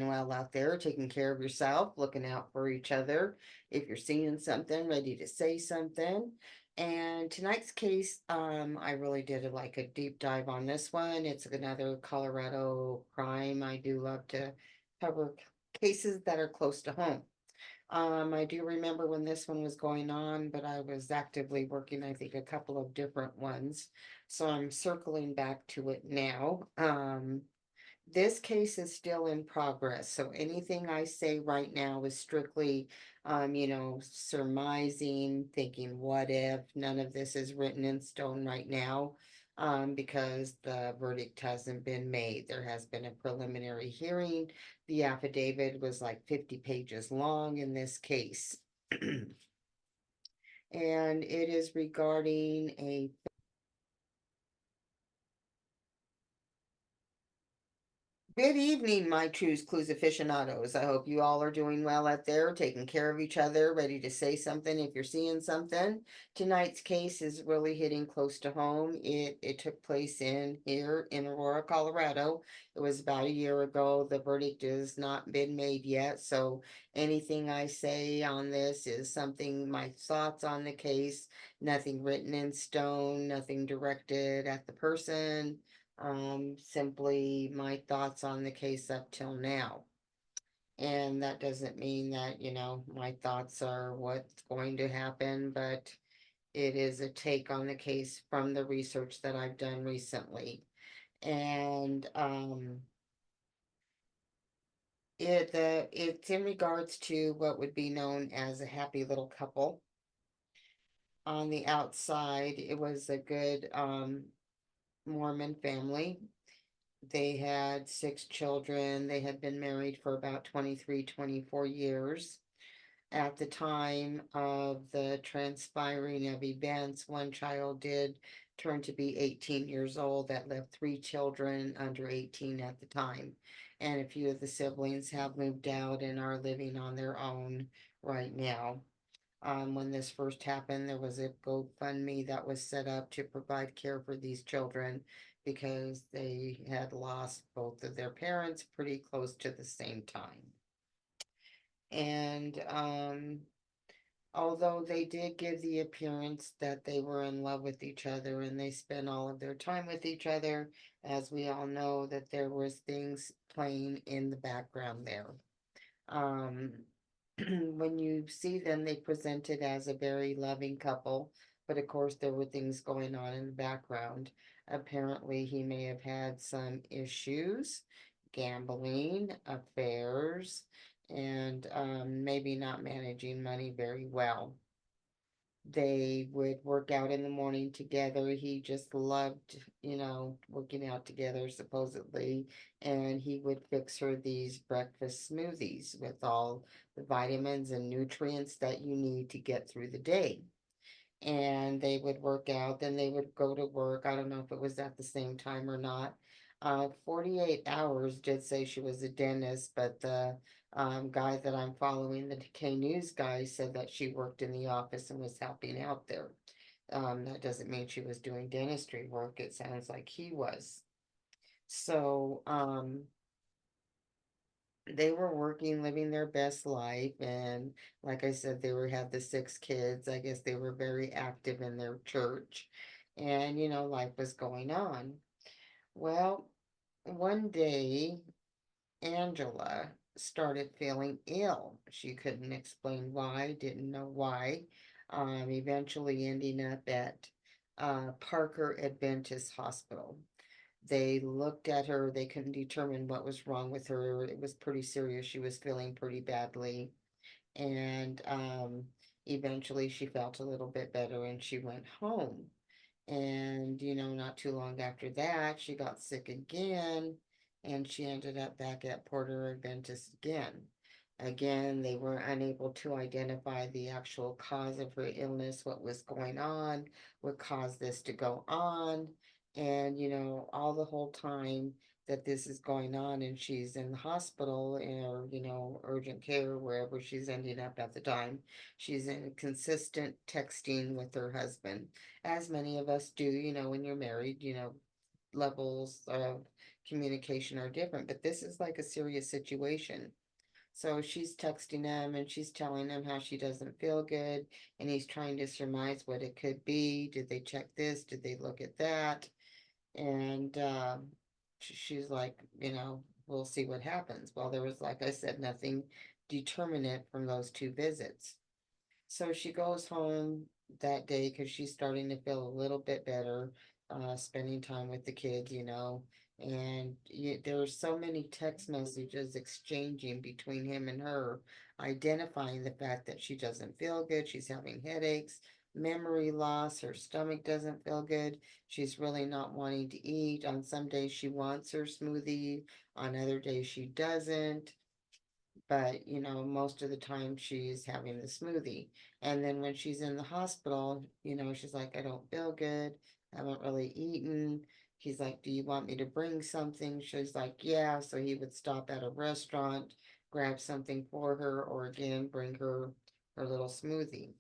Well out there, taking care of yourself, looking out for each other. If you're seeing something, ready to say something. And tonight's case, I really did like a deep dive on this one. It's another Colorado crime. I do love to cover cases that are close to home. I do remember when this one was going on, but I was actively working, I think, a couple of different ones. So I'm circling back to it now. This case is still in progress, so anything I say right now is strictly, surmising, thinking what if. None of this is written in stone right now, because the verdict hasn't been made. There has been a preliminary hearing. The affidavit was like 50 pages long in this case. And it is regarding a Good evening, my Trues Clues aficionados. I hope you all are doing well out there, taking care of each other, ready to say something if you're seeing something. Tonight's case is really hitting close to home. It took place in here in Aurora, Colorado. It was about a year ago. The verdict has not been made yet, so anything I say on this is something my thoughts on the case, nothing written in stone, nothing directed at the person, simply my thoughts on the case up till now. And that doesn't mean that, my thoughts are what's going to happen, but it is a take on the case from the research that I've done recently. And it's in regards to what would be known as a happy little couple. On the outside, it was a good Mormon family. They had 6 children. They had been married for about 23, 24 years. At the time of the transpiring of events, one child did turn to be 18 years old. That left 3 children under 18 at the time. And a few of the siblings have moved out and are living on their own right now. When this first happened, there was a GoFundMe that was set up to provide care for these children because they had lost both of their parents pretty close to the same time. And although they did give the appearance that they were in love with each other and they spent all of their time with each other, as we all know that there was things playing in the background there. Um, when you see them, they presented as a very loving couple, but of course, there were things going on in the background. Apparently, he may have had some issues, gambling, affairs, and maybe not managing money very well. They would work out in the morning together. He just loved, working out together, supposedly. And he would fix her these breakfast smoothies with all the vitamins and nutrients that you need to get through the day. And they would work out, then they would go to work. I don't know if it was at the same time or not. 48 hours did say she was a dentist, but the guy that I'm following, the Decay News guy, said that she worked in the office and was helping out there. That doesn't mean she was doing dentistry work. It sounds like he was. So, they were working, living their best life, and like I said, they were had the 6 kids. I guess they were very active in their church, and life was going on. Well, one day Angela started feeling ill. She couldn't explain why, didn't know why. Eventually ending up at Parker Adventist Hospital. They looked at her, they couldn't determine what was wrong with her. It was pretty serious. She was feeling pretty badly. And eventually she felt a little bit better and she went home. And, not too long after that, she got sick again and she ended up back at Porter Adventist again. Again, they were unable to identify the actual cause of her illness, what was going on, what caused this to go on. And, all the whole time that this is going on and she's in the hospital or, urgent care, wherever she's ending up at the time, she's in consistent texting with her husband, as many of us do, when you're married, levels of communication are different, but this is like a serious situation. So she's texting him and she's telling him how she doesn't feel good, and he's trying to surmise what it could be. Did they check this? Did they look at that? And she's like, we'll see what happens. Well, there was, like I said, nothing determinate from those two visits. So she goes home that day because she's starting to feel a little bit better, spending time with the kids, and there's so many text messages exchanging between him and her, identifying the fact that she doesn't feel good, she's having headaches, memory loss, her stomach doesn't feel good, she's really not wanting to eat. On some days she wants her smoothie, on other days she doesn't, but most of the time she's having the smoothie. And then when she's in the hospital, she's like, I don't feel good, I haven't really eaten. He's like, do you want me to bring something? She's like, yeah. So he would stop at a restaurant, grab something for her, or again bring her little smoothie.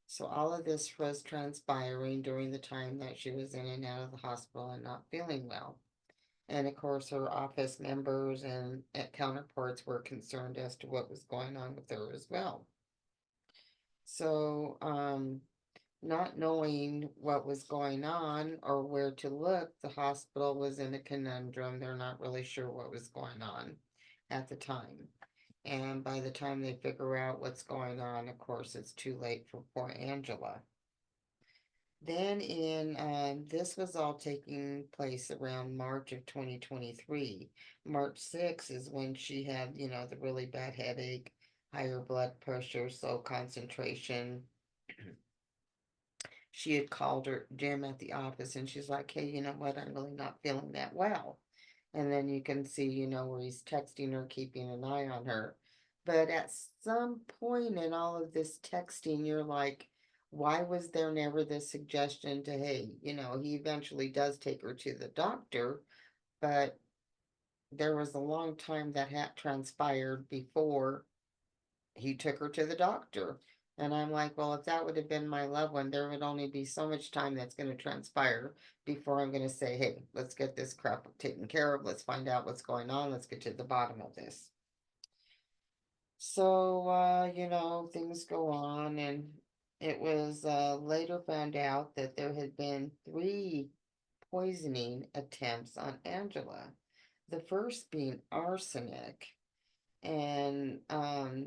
So all of this was transpiring during the time that she was in and out of the hospital and not feeling well. And of course, her office members and counterparts were concerned as to what was going on with her as well. So, not knowing what was going on or where to look, the hospital was in a conundrum. They're not really sure what was going on at the time. And by the time they figure out what's going on, of course, it's too late for poor Angela. This was all taking place around March of 2023. March 6th is when she had, the really bad headache, higher blood pressure, slow concentration. She had called her Jim at the office and she's like, hey, you know what? I'm really not feeling that well. And then you can see, where he's texting her, keeping an eye on her. But at some point in all of this texting, you're like, why was there never the suggestion to, hey, he eventually does take her to the doctor, but there was a long time that had transpired before he took her to the doctor. And I'm like, well, if that would have been my loved one, there would only be so much time that's going to transpire before I'm going to say, hey, let's get this crap taken care of. Let's find out what's going on. Let's get to the bottom of this. So, things go on, and it was later found out that there had been three poisoning attempts on Angela. The first being arsenic. And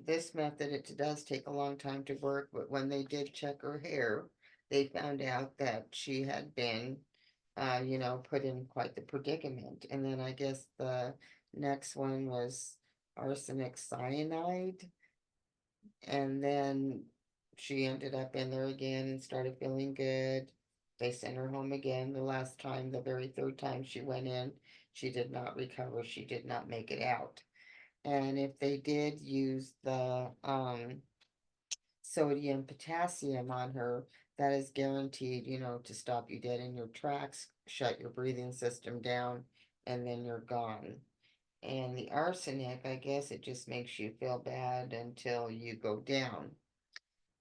this method, it does take a long time to work, but when they did check her hair, they found out that she had been, put in quite the predicament. And then I guess the next one was arsenic cyanide. And then she ended up in there again and started feeling good. They sent her home again. The last time, the very third time she went in, she did not recover. She did not make it out. And if they did use the sodium potassium on her, that is guaranteed, to stop you dead in your tracks, shut your breathing system down, and then you're gone. And the arsenic, I guess it just makes you feel bad until you go down.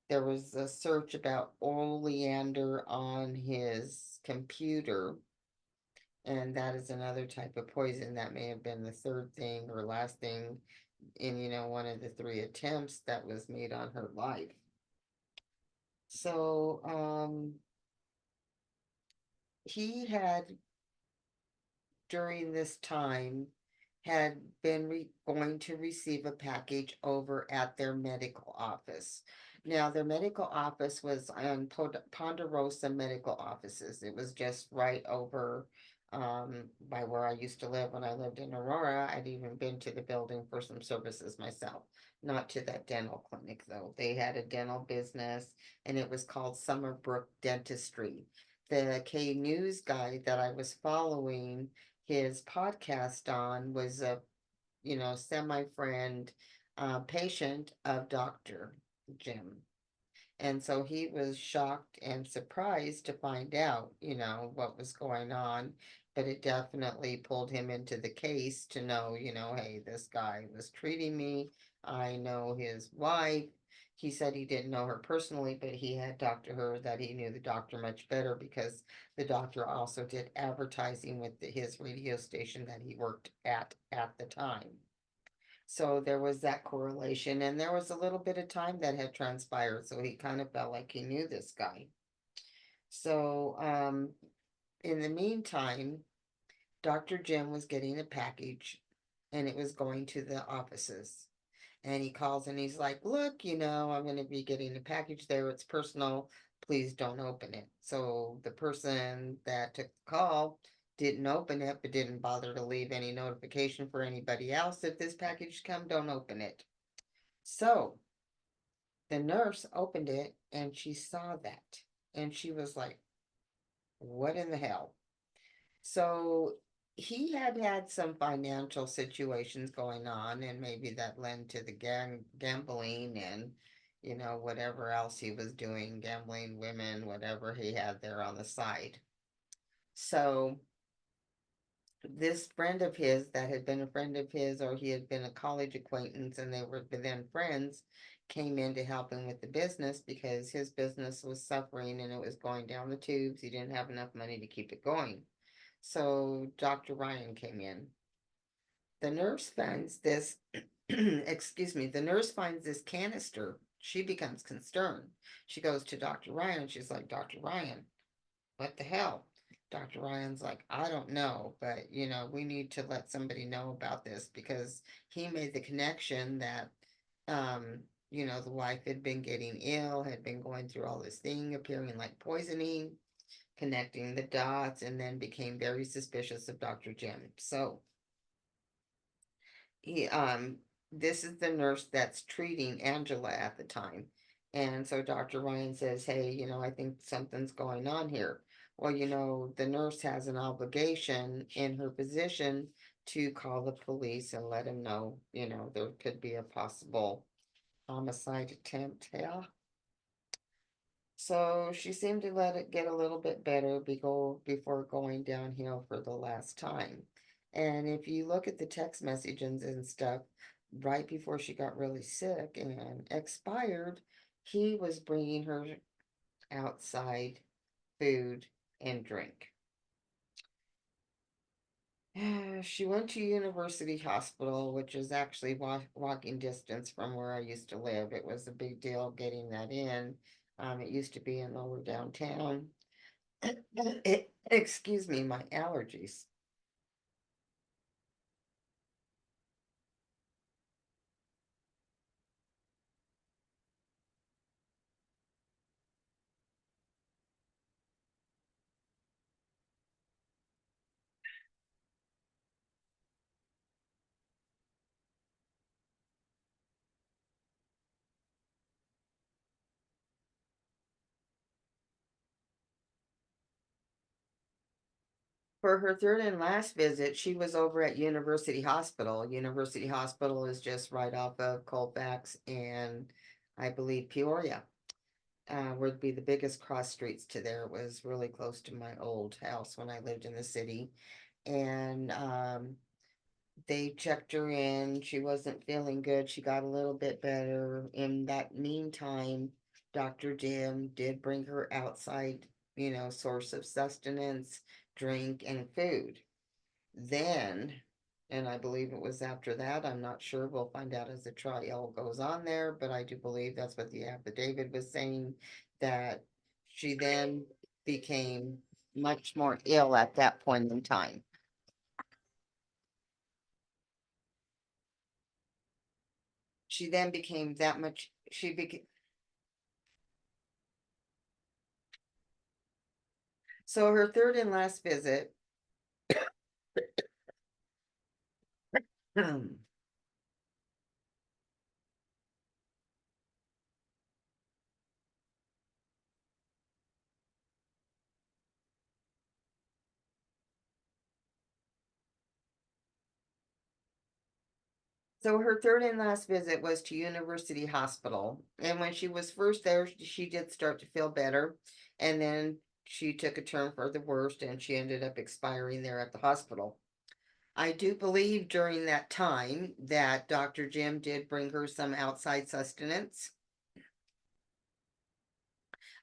There was a search about oleander on his computer, and that is another type of poison that may have been the third thing or last thing in one of the three attempts that was made on her life. So he had during this time had been going to receive a package over at their medical office. Now, their medical office was on Ponderosa Medical Offices. It was just right over by where I used to live when I lived in Aurora. I'd even been to the building for some services myself, not to that dental clinic, though. They had a dental business, and it was called Summerbrook Dentistry. The K News guy that I was following his podcast on was a semi friend, patient of Dr. Jim. And so he was shocked and surprised to find out, what was going on. But it definitely pulled him into the case to know, hey, this guy was treating me. I know his wife. He said he didn't know her personally, but he had talked to her that he knew the doctor much better because the doctor also did advertising with his radio station that he worked at the time. So there was that correlation, and there was a little bit of time that had transpired, so he kind of felt like he knew this guy. So, in the meantime, Dr. Jim was getting a package and it was going to the offices. And he calls and he's like, look, I'm going to be getting a package there. It's personal. Please don't open it. So the person that took the call didn't open it, but didn't bother to leave any notification for anybody else. If this package come, don't open it. So the nurse opened it and she saw that. And she was like, what in the hell? So he had had some financial situations going on, and maybe that led to the gambling and, whatever else he was doing, gambling, women, whatever he had there on the side. So this friend of his that had been a friend of his, or he had been a college acquaintance and they were then friends, came in to help him with the business because his business was suffering and it was going down the tubes. He didn't have enough money to keep it going. So Dr. Ryan came in. The nurse finds this, excuse me, the nurse finds this canister. She becomes concerned. She goes to Dr. Ryan. She's like, Dr. Ryan, what the hell? Dr. Ryan's like, I don't know, but we need to let somebody know about this because he made the connection that, um, the wife had been getting ill, had been going through all this thing, appearing like poisoning, connecting the dots, and then became very suspicious of Dr. Jim. So he this is the nurse that's treating Angela at the time. And so Dr. Ryan says, hey, I think something's going on here. Well, the nurse has an obligation in her position to call the police and let them know, there could be a possible homicide attempt. Yeah. So she seemed to let it get a little bit better before going downhill for the last time. And if you look at the text messages and stuff, right before she got really sick and expired, he was bringing her outside food and drink. She went to University Hospital, which is actually walking distance from where I used to live. It was a big deal getting that in. It used to be in lower downtown. Excuse me, my allergies. For her third and last visit, she was over at University Hospital. University Hospital is just right off of Colfax and I believe Peoria. Would be the biggest cross streets to there. It was really close to my old house when I lived in the city. And they checked her in. She wasn't feeling good. She got a little bit better. In that meantime, Dr. Jim did bring her outside, source of sustenance, drink, and food. Then, and I believe it was after that, I'm not sure. We'll find out as the trial goes on there, but I do believe that's what the affidavit was saying, that she then became much more ill at that point in time. She then became that much, she became, so her third and last visit, so her third and last visit was to University Hospital. And when she was first there, she did start to feel better. And then she took a turn for the worst and she ended up expiring there at the hospital. I do believe during that time that Dr. Jim did bring her some outside sustenance.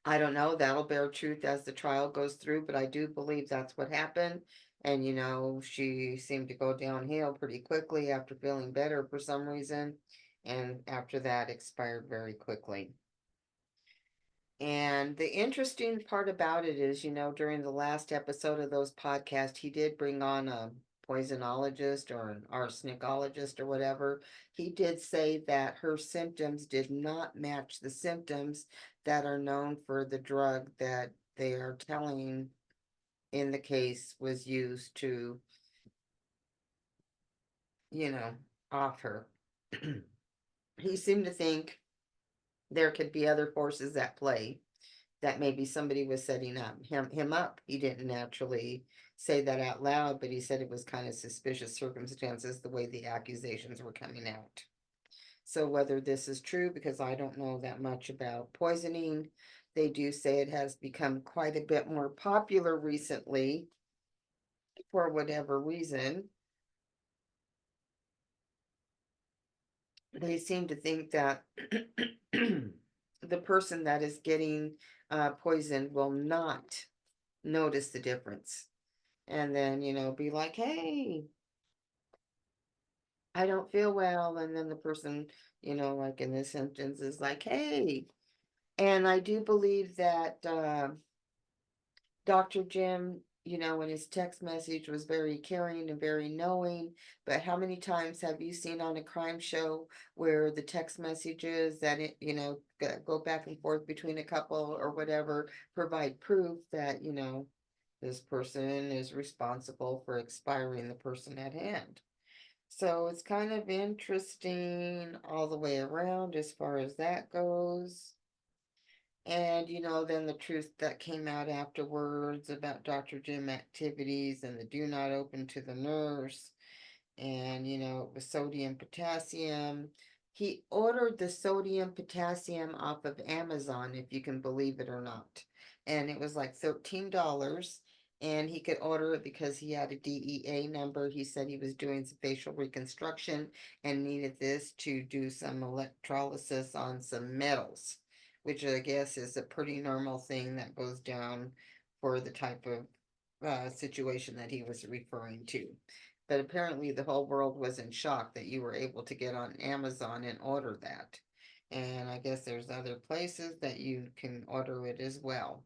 I don't know, that'll bear truth as the trial goes through, but I do believe that's what happened. And she seemed to go downhill pretty quickly after feeling better for some reason, and after that expired very quickly. And the interesting part about it is, during the last episode of those podcasts, he did bring on a poisonologist or an arsenicologist or whatever. He did say that her symptoms did not match the symptoms that are known for the drug that they are telling in the case was used to, you know, off her. He seemed to think there could be other forces at play, that maybe somebody was setting him up. He didn't actually say that out loud, but he said it was kind of suspicious circumstances the way the accusations were coming out. So whether this is true, because I don't know that much about poisoning, they do say it has become quite a bit more popular recently for whatever reason. They seem to think that the person that is getting poisoned will not notice the difference, and then be like, hey, I don't feel well, and then the person, like in this instance, is like, hey. And I do believe that Dr. Jim, in his text message was very caring and very knowing. But how many times have you seen on a crime show where the text messages that go back and forth between a couple or whatever provide proof that, this person is responsible for expiring the person at hand? So it's kind of interesting all the way around as far as that goes. And, then the truth that came out afterwards about Dr. Jim activities and the do not open to the nurse, and it was sodium potassium. He ordered the sodium potassium off of Amazon, if you can believe it or not, and it was like $13, and he could order it because he had a DEA number. He said he was doing some facial reconstruction and needed this to do some electrolysis on some metals, which I guess is a pretty normal thing that goes down for the type of situation that he was referring to. But apparently, the whole world was in shock that you were able to get on Amazon and order that. And I guess there's other places that you can order it as well.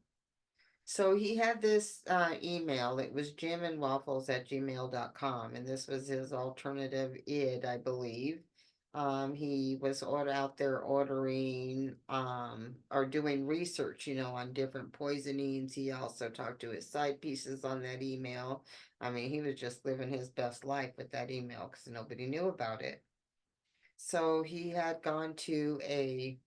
So he had this email. It was jimandwaffles@gmail.com, and this was his alternative id, I believe. He was out there ordering or doing research, on different poisonings. He also talked to his side pieces on that email. I mean, he was just living his best life with that email because nobody knew about it. So he had gone to a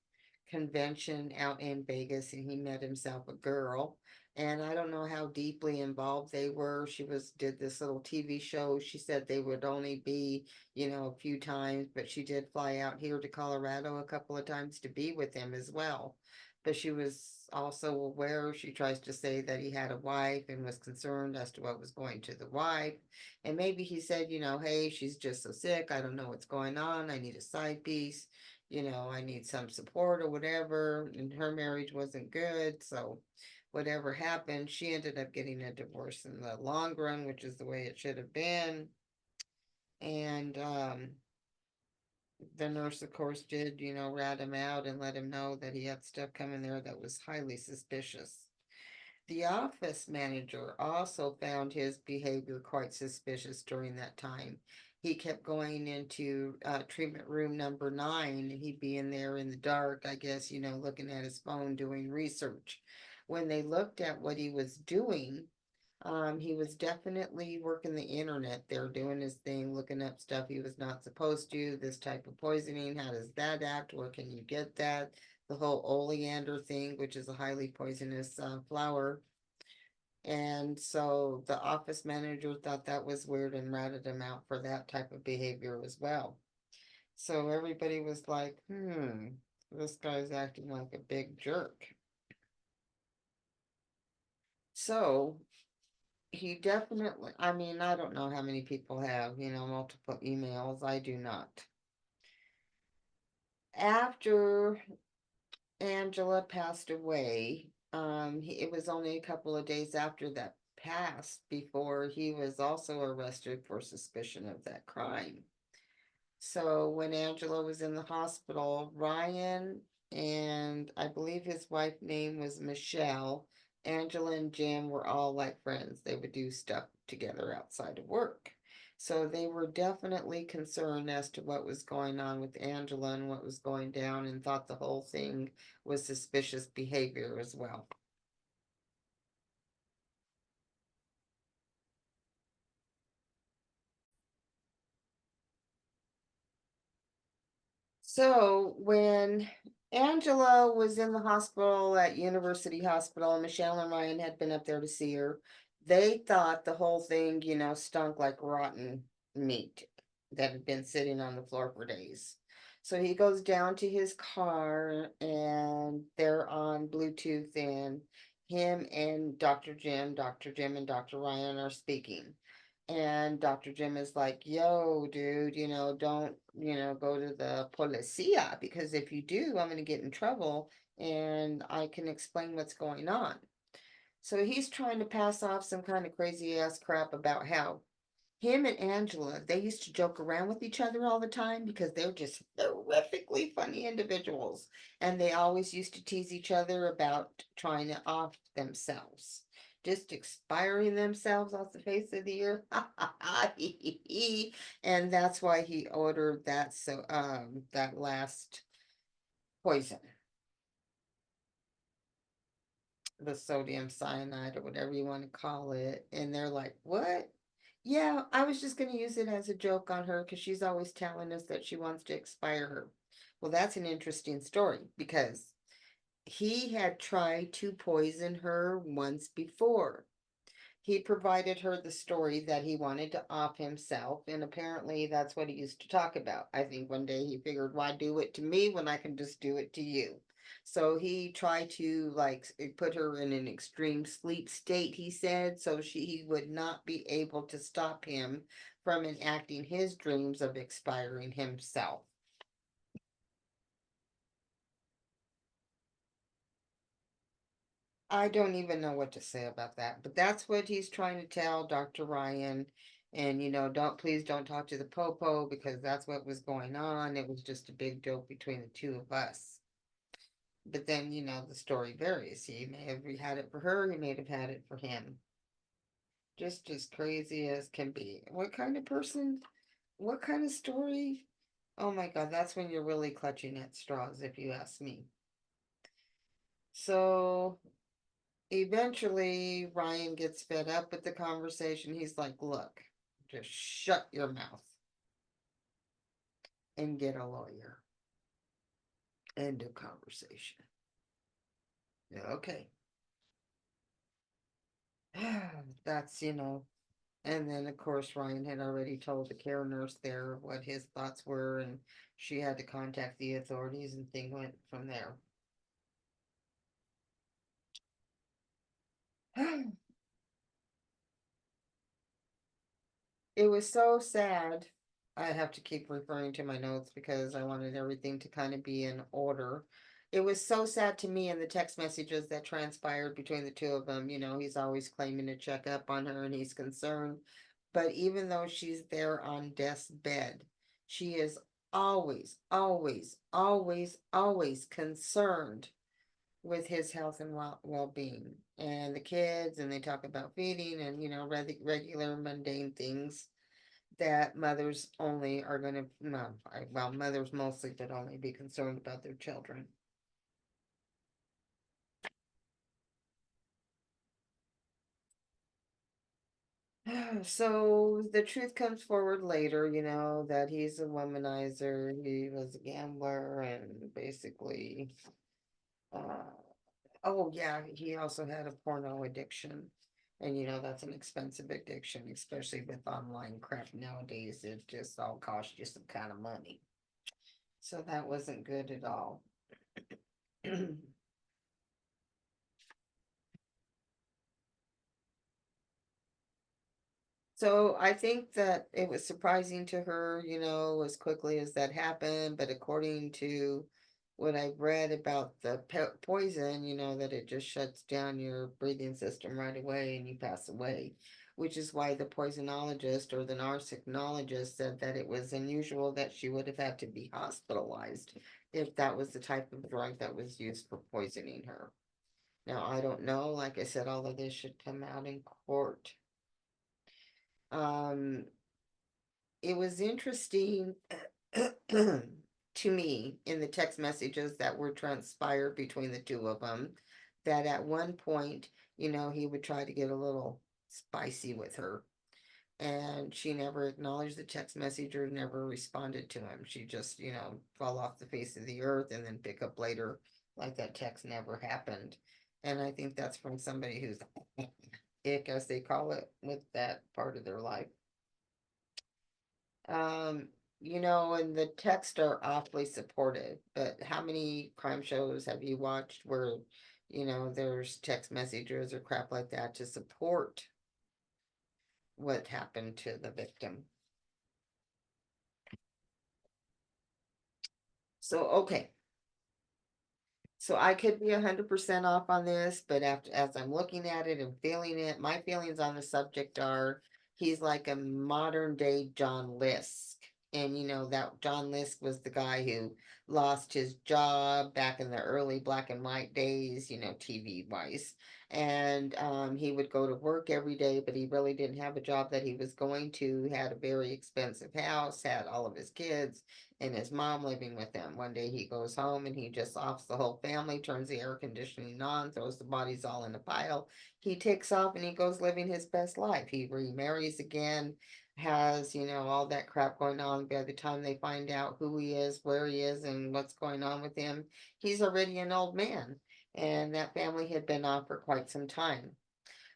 convention out in Vegas, and he met himself a girl. And I don't know how deeply involved they were. She did this little TV show. She said they would only be, a few times, but she did fly out here to Colorado a couple of times to be with him as well. But she was also aware, she tries to say that he had a wife and was concerned as to what was going to the wife. And maybe he said, hey, she's just so sick. I don't know what's going on. I need a side piece. I need some support or whatever. And her marriage wasn't good. So whatever happened, she ended up getting a divorce in the long run, which is the way it should have been. And the nurse, of course, did, rat him out and let him know that he had stuff coming there that was highly suspicious. The office manager also found his behavior quite suspicious during that time. He kept going into treatment room number 9, and he'd be in there in the dark, I guess, looking at his phone doing research. When they looked at what he was doing, he was definitely working the internet there, doing his thing, looking up stuff he was not supposed to. This type of poisoning, how does that act? Where can you get that? The whole oleander thing, which is a highly poisonous flower. And so the office manager thought that was weird and ratted him out for that type of behavior as well. So everybody was like, this guy's acting like a big jerk. So he definitely, I mean, I don't know how many people have, multiple emails. I do not. After Angela passed away, It was only a couple of days after that passed before he was also arrested for suspicion of that crime. So when Angela was in the hospital, Ryan and I believe his wife name was Michelle, Angela and Jim were all like friends. They would do stuff together outside of work. So they were definitely concerned as to what was going on with Angela and what was going down and thought the whole thing was suspicious behavior as well. So when Angela was in the hospital at University Hospital, and Michelle and Ryan had been up there to see her, they thought the whole thing, stunk like rotten meat that had been sitting on the floor for days. So he goes down to his car and they're on Bluetooth, and him and Dr. Jim and Dr. Ryan are speaking. And Dr. Jim is like, yo, dude, don't, go to the policia because if you do, I'm going to get in trouble and I can explain what's going on. So he's trying to pass off some kind of crazy ass crap about how him and Angela, they used to joke around with each other all the time because they're just horrifically funny individuals. And they always used to tease each other about trying to off themselves. Just expiring themselves off the face of the earth. And that's why he ordered that last poison, the sodium cyanide or whatever you want to call it. And they're like, what? Yeah, I was just going to use it as a joke on her because she's always telling us that she wants to expire her. Well, that's an interesting story because he had tried to poison her once before. He provided her the story that he wanted to off himself, and apparently that's what he used to talk about. I think one day he figured, why do it to me when I can just do it to you? So he tried to put her in an extreme sleep state, he said, so he would not be able to stop him from enacting his dreams of expiring himself. I don't even know what to say about that, but that's what he's trying to tell Dr. Ryan. And please don't talk to the Popo because that's what was going on. It was just a big joke between the two of us. But then, the story varies. He may have had it for her, he may have had it for him. Just as crazy as can be. What kind of person? What kind of story? Oh my God, that's when you're really clutching at straws, if you ask me. So eventually, Ryan gets fed up with the conversation. He's like, look, just shut your mouth and get a lawyer. End of conversation. Yeah, okay. That's, and then of course Ryan had already told the care nurse there what his thoughts were, and she had to contact the authorities, and thing went from there. It was so sad. I have to keep referring to my notes because I wanted everything to kind of be in order. It was so sad to me in the text messages that transpired between the two of them. He's always claiming to check up on her and he's concerned. But even though she's there on death's bed, she is always, always, always, always concerned with his health and well-being and the kids, and they talk about feeding and regular mundane things that mothers only are going to, no, well, mothers mostly, but only be concerned about their children. So the truth comes forward later, that he's a womanizer, he was a gambler, and basically, uh, oh yeah, he also had a porno addiction. And that's an expensive addiction, especially with online crap nowadays. It just all costs you some kind of money. So that wasn't good at all. So I think that it was surprising to her, as quickly as that happened. But according to what I've read about the poison, that it just shuts down your breathing system right away and you pass away, which is why the poisonologist or the narconologist said that it was unusual that she would have had to be hospitalized if that was the type of drug that was used for poisoning her. Now, I don't know. Like I said, all of this should come out in court. Um, it was interesting to me in the text messages that were transpired between the two of them that at one point, he would try to get a little spicy with her. And she never acknowledged the text message or never responded to him. She just, fall off the face of the earth and then pick up later like that text never happened. And I think that's from somebody who's ick, as they call it, with that part of their life. Um, and the texts are awfully supportive, but how many crime shows have you watched where, there's text messages or crap like that to support what happened to the victim? So, okay. So I could be 100% off on this, but after as I'm looking at it and feeling it, my feelings on the subject are he's like a modern day John Lisk. And that John Lisk was the guy who lost his job back in the early black and white days, TV wise. And he would go to work every day, but he really didn't have a job that he was going to. He had a very expensive house, had all of his kids and his mom living with him. One day he goes home and he just offs the whole family, turns the air conditioning on, throws the bodies all in a pile. He takes off and he goes living his best life. He remarries again, has, all that crap going on. By the time they find out who he is, where he is, and what's going on with him, he's already an old man. And that family had been off for quite some time.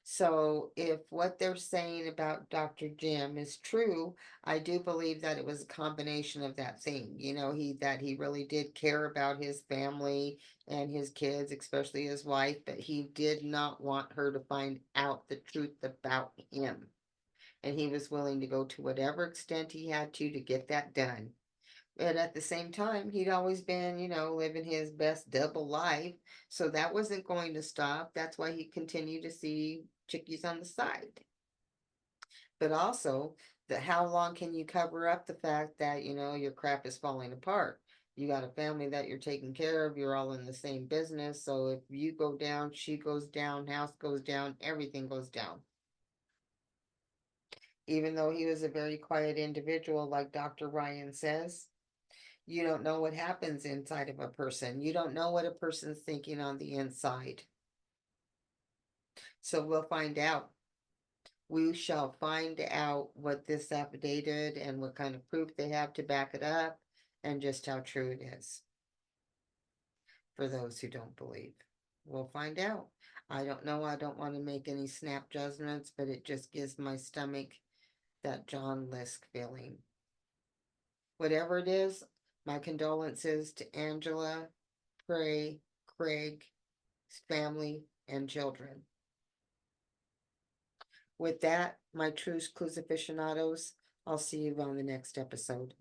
So, if what they're saying about Dr. Jim is true, I do believe that it was a combination of that thing. He really did care about his family and his kids, especially his wife, but he did not want her to find out the truth about him. And he was willing to go to whatever extent he had to get that done. But at the same time, he'd always been, living his best double life. So that wasn't going to stop. That's why he continued to see chickies on the side. But also, how long can you cover up the fact that, your crap is falling apart? You got a family that you're taking care of. You're all in the same business. So if you go down, she goes down, house goes down, everything goes down. Even though he was a very quiet individual, like Dr. Ryan says, you don't know what happens inside of a person. You don't know what a person's thinking on the inside. So we'll find out. We shall find out what this affidavit and what kind of proof they have to back it up and just how true it is for those who don't believe. We'll find out. I don't know. I don't want to make any snap judgments, but it just gives my stomach that John Lisk feeling. Whatever it is, my condolences to Angela, Prey, Craig, family, and children. With that, my true clues aficionados, I'll see you on the next episode.